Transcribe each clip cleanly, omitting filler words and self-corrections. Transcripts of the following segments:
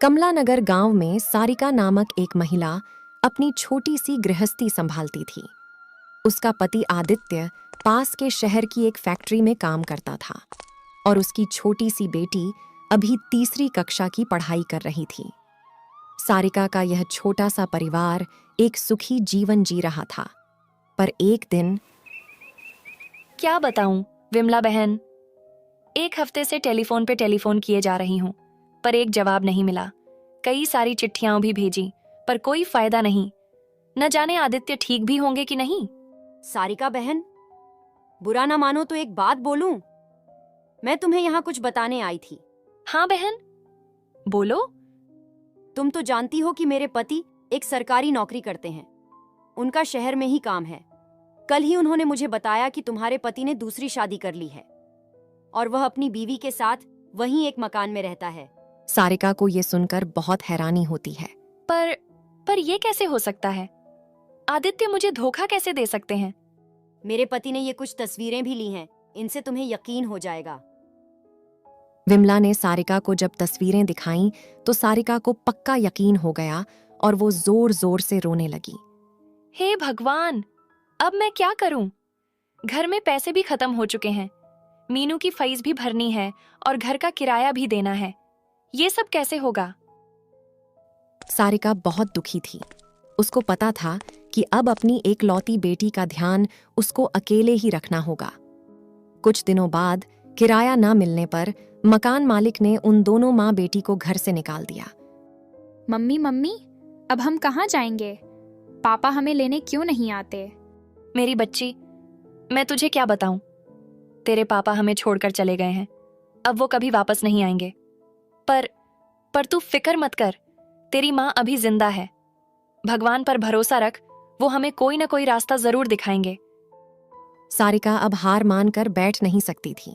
कमलानगर गांव में सारिका नामक एक महिला अपनी छोटी सी गृहस्थी संभालती थी। उसका पति आदित्य पास के शहर की एक फैक्ट्री में काम करता था और उसकी छोटी सी बेटी अभी तीसरी कक्षा की पढ़ाई कर रही थी। सारिका का यह छोटा सा परिवार एक सुखी जीवन जी रहा था। पर एक दिन, क्या बताऊं विमला बहन, एक हफ्ते से टेलीफोन पे टेलीफोन किए जा रही हूं, पर एक जवाब नहीं मिला। कई सारी चिट्ठियां भी भेजी, पर कोई फायदा नहीं। न जाने आदित्य ठीक भी होंगे कि नहीं। सारिका बहन, बुरा ना मानो तो एक बात बोलूं? मैं तुम्हें यहाँ कुछ बताने आई थी। हाँ बहन, बोलो। तुम तो जानती हो कि मेरे पति एक सरकारी नौकरी करते हैं। उनका शहर में ही काम है। कल ही उन्होंने मुझे बताया कि तुम्हारे पति ने दूसरी शादी कर ली है और वह अपनी बीवी के साथ वहीं एक मकान में रहता है। सारिका को ये सुनकर बहुत हैरानी होती है। पर ये कैसे हो सकता है? आदित्य मुझे धोखा कैसे दे सकते हैं? मेरे पति ने ये कुछ तस्वीरें भी ली हैं, इनसे तुम्हें यकीन हो जाएगा। विमला ने सारिका को जब तस्वीरें दिखाईं तो सारिका को पक्का यकीन हो गया और वो जोर जोर से रोने लगी। हे भगवान, अब मैं क्या करूं? घर में पैसे भी खत्म हो चुके हैं, मीनू की फीस भी भरनी है और घर का किराया भी देना है। ये सब कैसे होगा? सारिका बहुत दुखी थी। उसको पता था कि अब अपनी एकलौती बेटी का ध्यान उसको अकेले ही रखना होगा। कुछ दिनों बाद किराया न मिलने पर मकान मालिक ने उन दोनों माँ बेटी को घर से निकाल दिया। मम्मी, अब हम कहाँ जाएंगे? पापा हमें लेने क्यों नहीं आते? मेरी बच्ची, मैं तुझे क्या बताऊं? तेरे पापा हमें छोड़कर चले गए हैं। अब वो कभी वापस नहीं आएंगे। पर तू फिक्र मत कर, तेरी माँ अभी जिंदा है। भगवान पर भरोसा रख, वो हमें कोई ना कोई रास्ता जरूर दिखाएंगे। सारिका अब हार मानकर बैठ नहीं सकती थी।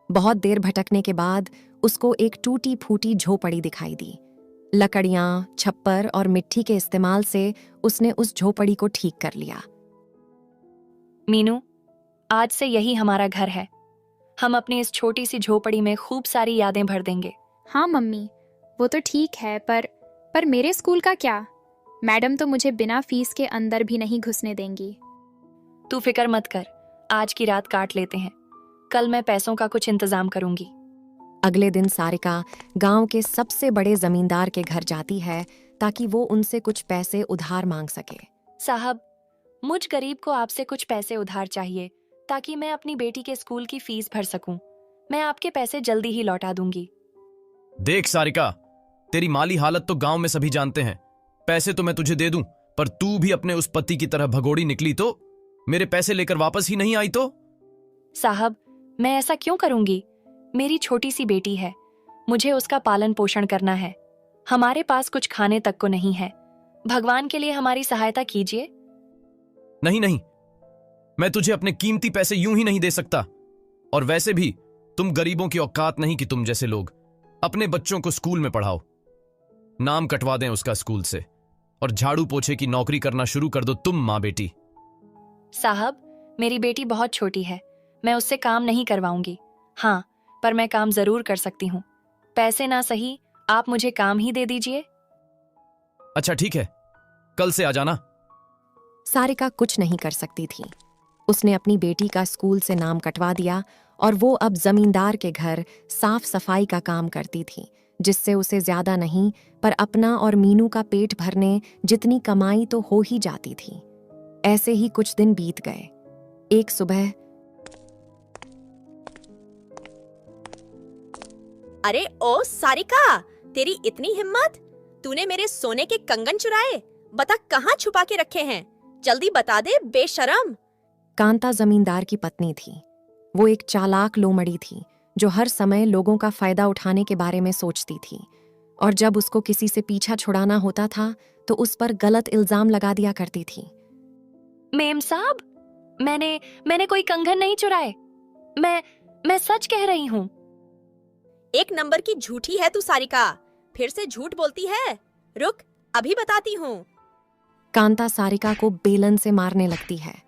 बहुत देर भटकने के बाद उसको एक टूटी फूटी झोपड़ी दिखाई दी। लकड़ियां, छप्पर और मिट्टी के इस्तेमाल से उसने उस झोपड़ी को ठीक कर लिया। मीनू, आज से यही हमारा घर है। हम अपनी इस छोटी सी झोपड़ी में खूब सारी यादें भर देंगे। हाँ मम्मी, वो तो ठीक है, पर मेरे स्कूल का क्या? मैडम तो मुझे बिना फीस के अंदर भी नहीं घुसने देंगी। तू फिक्र मत कर, आज की रात काट लेते हैं। कल मैं पैसों का कुछ इंतजाम करूंगी। अगले दिन सारिका गांव के सबसे बड़े जमींदार के घर जाती है ताकि वो उनसे कुछ पैसे उधार मांग सके। साहब, मुझ गरीब को आपसे कुछ पैसे उधार चाहिए ताकि मैं अपनी बेटी के स्कूल की फीस भर सकूं। मैं आपके पैसे जल्दी ही लौटा दूंगी। देख सारिका, तेरी माली हालत तो गांव में सभी जानते हैं। पैसे तो मैं तुझे दे दूं, पर तू भी अपने उस पति की तरह भगोड़ी निकली तो मेरे पैसे लेकर वापस ही नहीं आई तो? साहब, मैं ऐसा क्यों करूंगी? मेरी छोटी सी बेटी है, मुझे उसका पालन पोषण करना है। हमारे पास कुछ खाने तक को नहीं है। भगवान के लिए हमारी सहायता कीजिए। नहीं, मैं तुझे अपने कीमती पैसे यूं ही नहीं दे सकता। और वैसे भी तुम गरीबों की औकात नहीं कि तुम जैसे लोग अपने बच्चों को स्कूल में पढ़ाओ। नाम कटवा दें उसका स्कूल से और झाड़ू पोछे की नौकरी करना शुरू कर दो तुम माँ बेटी। साहब, मेरी बेटी बहुत छोटी है, मैं उससे काम नहीं करवाऊंगी। हाँ, पर मैं काम जरूर कर सकती हूँ। पैसे ना सही, आप मुझे काम ही दे दीजिए। अच्छा ठीक है, कल से आ जाना। सारिका कुछ नहीं कर सकती थी। उसने अपनी बेटी का स्कूल से नाम कटवा दिया और वो अब जमींदार के घर साफ सफाई का काम करती थी, जिससे उसे ज्यादा नहीं पर अपना और मीनू का पेट भरने जितनी कमाई तो हो ही जाती थी। ऐसे ही कुछ दिन बीत गए। एक सुबह, अरे ओ सारिका, तेरी इतनी हिम्मत! तूने मेरे सोने के कंगन चुराए। बता कहाँ छुपा के रखे हैं? जल्दी बता दे बेशरम। कांता जमींदार की पत्नी थी। वो एक चालाक लोमड़ी थी जो हर समय लोगों का फायदा उठाने के बारे में सोचती थी, और जब उसको किसी से पीछा छुड़ाना होता था तो उस पर गलत इल्जाम लगा दिया करती थी। मेम साहब, मैंने कोई कंगन नहीं चुराए। मैं सच कह रही हूँ। एक नंबर की झूठी है तू सारिका, फिर से झूठ बोलती है। रुक, अभी बताती हूँ। कांता सारिका को बेलन से मारने लगती है।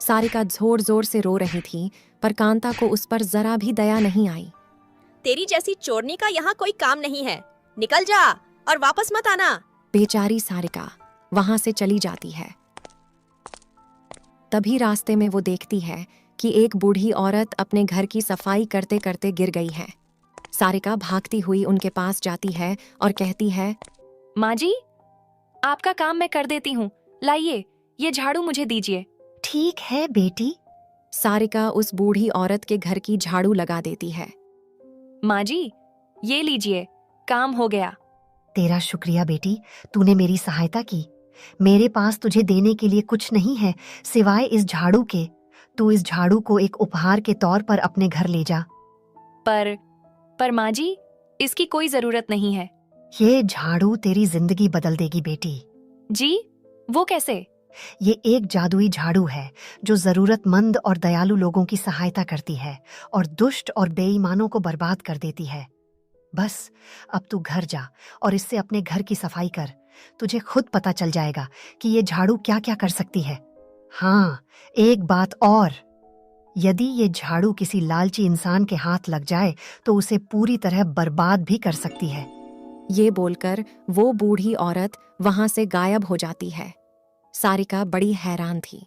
सारिका जोर जोर से रो रही थी, पर कांता को उस पर जरा भी दया नहीं आई। तेरी जैसी चोरनी का यहाँ कोई काम नहीं है। निकल जा और वापस मत आना। बेचारी सारिका वहां से चली जाती है। तभी रास्ते में वो देखती है कि एक बूढ़ी औरत अपने घर की सफाई करते करते गिर गई है। सारिका भागती हुई उनके पास जाती है और कहती है, माँ जी, आपका काम मैं कर देती हूँ, लाइए ये झाड़ू मुझे दीजिए। ठीक है बेटी। सारिका उस बूढ़ी औरत के घर की झाड़ू लगा देती है। माँ जी, ये लीजिए, काम हो गया। तेरा शुक्रिया बेटी, तूने मेरी सहायता की। मेरे पास तुझे देने के लिए कुछ नहीं है सिवाय इस झाड़ू के। तू इस झाड़ू को एक उपहार के तौर पर अपने घर ले जा। पर माँ जी, इसकी कोई जरूरत नहीं है। ये झाड़ू तेरी जिंदगी बदल देगी बेटी। जी, वो कैसे? ये एक जादुई झाड़ू है जो जरूरतमंद और दयालु लोगों की सहायता करती है और दुष्ट और बेईमानों को बर्बाद कर देती है। बस अब तू घर जा और इससे अपने घर की सफाई कर। तुझे खुद पता चल जाएगा कि ये झाड़ू क्या क्या कर सकती है। हाँ, एक बात और, यदि ये झाड़ू किसी लालची इंसान के हाथ लग जाए तो उसे पूरी तरह बर्बाद भी कर सकती है। ये बोलकर वो बूढ़ी औरत वहां से गायब हो जाती है। सारिका बड़ी हैरान थी।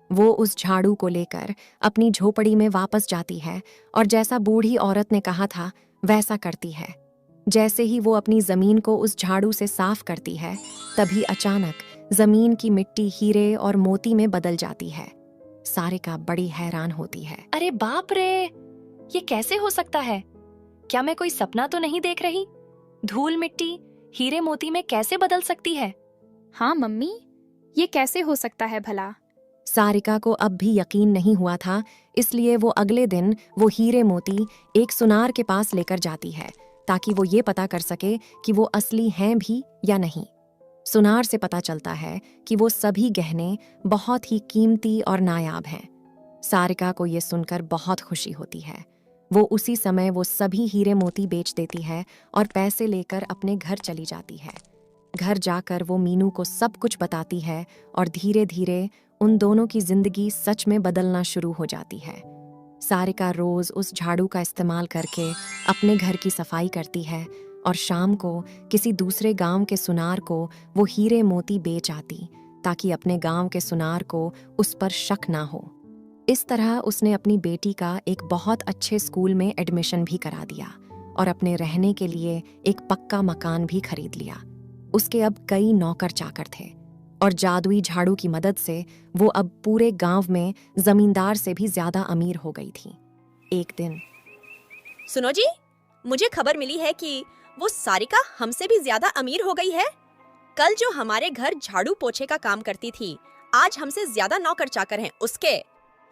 वो उस झाड़ू को लेकर अपनी झोपड़ी में वापस जाती है और जैसा बूढ़ी औरत ने कहा था वैसा करती है। जैसे ही वो अपनी जमीन को उस झाड़ू से साफ करती है, तभी अचानक जमीन की मिट्टी हीरे और मोती में बदल जाती है। सारिका बड़ी हैरान होती है। अरे बाप रे, ये कैसे हो सकता है? क्या मैं कोई सपना तो नहीं देख रही? धूल मिट्टी हीरे मोती में कैसे बदल सकती है? हाँ मम्मी, ये कैसे हो सकता है भला? सारिका को अब भी यकीन नहीं हुआ था, इसलिए वो अगले दिन वो हीरे मोती एक सुनार के पास लेकर जाती है ताकि वो ये पता कर सके कि वो असली हैं भी या नहीं। सुनार से पता चलता है कि वो सभी गहने बहुत ही कीमती और नायाब हैं। सारिका को ये सुनकर बहुत खुशी होती है। वो उसी समय वो सभी हीरे मोती बेच देती है और पैसे लेकर अपने घर चली जाती है। घर जाकर वो मीनू को सब कुछ बताती है और धीरे धीरे उन दोनों की जिंदगी सच में बदलना शुरू हो जाती है। सारिका रोज उस झाड़ू का इस्तेमाल करके अपने घर की सफाई करती है और शाम को किसी दूसरे गांव के सुनार को वो हीरे मोती बेच आती ताकि अपने गांव के सुनार को उस पर शक ना हो। इस तरह उसने अपनी बेटी का एक बहुत अच्छे स्कूल में एडमिशन भी करा दिया और अपने रहने के लिए एक पक्का मकान भी खरीद लिया। उसके अब कई नौकर चाकर थे और जादुई झाड़ू की मदद से वो अब पूरे गांव में जमींदार से भी ज्यादा अमीर हो गई थी। एक दिन, सुनो जी, मुझे खबर मिली है कि वो सारिका हमसे भी ज्यादा अमीर हो गई है। कल जो हमारे घर झाड़ू पोछे का काम करती थी, आज हमसे ज्यादा नौकर चाकर हैं उसके।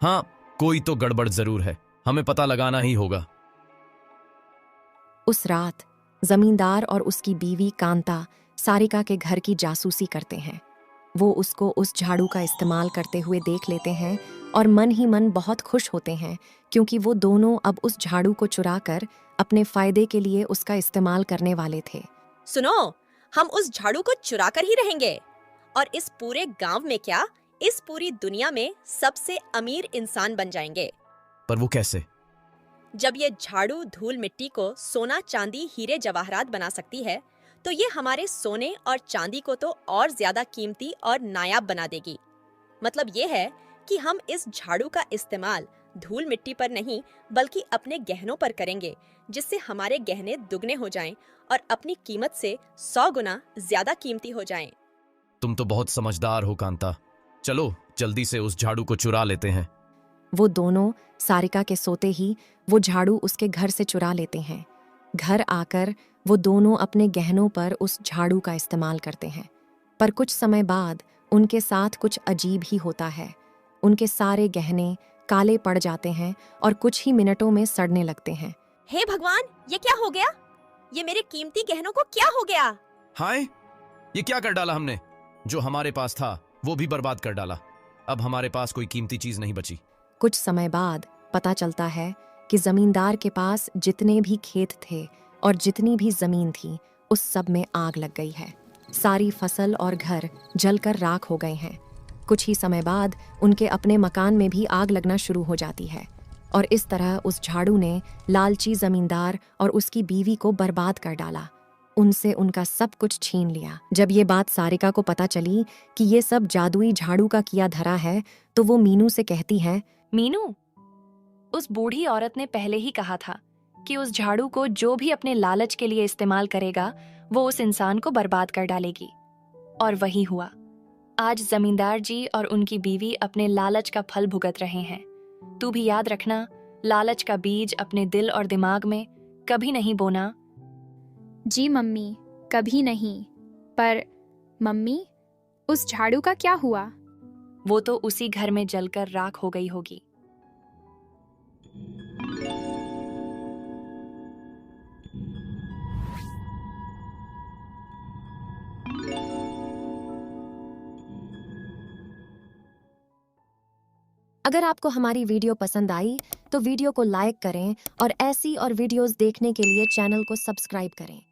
हाँ, कोई तो गड़बड़ जरूर है, हमें पता लगाना ही होगा। उस रात जमींदार और उसकी बीवी कांता सारिका के घर की जासूसी करते हैं। वो उसको उस झाड़ू का इस्तेमाल करते हुए देख लेते हैं और मन ही मन बहुत खुश होते हैं क्योंकि वो दोनों अब उस झाड़ू को चुराकर अपने फायदे के लिए उसका इस्तेमाल करने वाले थे। सुनो, हम उस झाड़ू को चुरा कर ही रहेंगे और इस पूरे गांव में क्या, इस पूरी दुनिया में सबसे अमीर इंसान बन जाएंगे। पर वो कैसे? जब ये झाड़ू धूल मिट्टी को सोना चांदी हीरे जवाहरात बना सकती है, तो ये हमारे सोने और चांदी को तो और ज्यादा कीमती और नायाब बना देगी। मतलब ये है कि हम इस झाड़ू का इस्तेमाल धूल मिट्टी पर नहीं बल्कि अपने गहनों पर करेंगे, जिससे हमारे गहने दुगने हो जाएं और अपनी कीमत से 100 गुना ज्यादा कीमती हो जाएं। तुम तो बहुत समझदार हो कांता। चलो जल्दी से उस झाड़ू को चुरा लेते हैं। वो दोनों सारिका के सोते ही वो झाड़ू उसके घर से चुरा लेते हैं। घर आकर वो दोनों अपने गहनों पर उस झाड़ू का इस्तेमाल करते हैं, पर कुछ समय बाद उनके साथ कुछ अजीब ही होता है। उनके सारे गहने काले पड़ जाते हैं और कुछ ही मिनटों में सड़ने लगते हैं। हे भगवान, ये क्या हो गया? ये मेरे कीमती गहनों को क्या हो गया? हाय, ये क्या कर डाला हमने? जो हमारे पास था वो भी बर्बाद कर डाला। अब हमारे पास कोई कीमती चीज नहीं बची। कुछ समय बाद पता चलता है कि जमींदार के पास जितने भी खेत थे और जितनी भी जमीन थी, उस सब में आग लग गई है। सारी फसल और घर जलकर राख हो गए हैं। कुछ ही समय बाद उनके अपने मकान में भी आग लगना शुरू हो जाती है और इस तरह उस झाड़ू ने लालची जमींदार और उसकी बीवी को बर्बाद कर डाला। उनसे उनका सब कुछ छीन लिया। जब ये बात सारिका को पता चली कि ये सब जादुई झाड़ू का किया धरा है, तो वो मीनू से कहती है, मीनू, उस बूढ़ी औरत ने पहले ही कहा था कि उस झाड़ू को जो भी अपने लालच के लिए इस्तेमाल करेगा वो उस इंसान को बर्बाद कर डालेगी। और वही हुआ। आज जमींदार जी और उनकी बीवी अपने लालच का फल भुगत रहे हैं। तू भी याद रखना, लालच का बीज अपने दिल और दिमाग में कभी नहीं बोना। जी मम्मी, कभी नहीं। पर मम्मी, उस झाड़ू का क्या हुआ? वो तो उसी घर में जलकर राख हो गई होगी। अगर आपको हमारी वीडियो पसंद आई तो वीडियो को लाइक करें और ऐसी और वीडियोस देखने के लिए चैनल को सब्सक्राइब करें।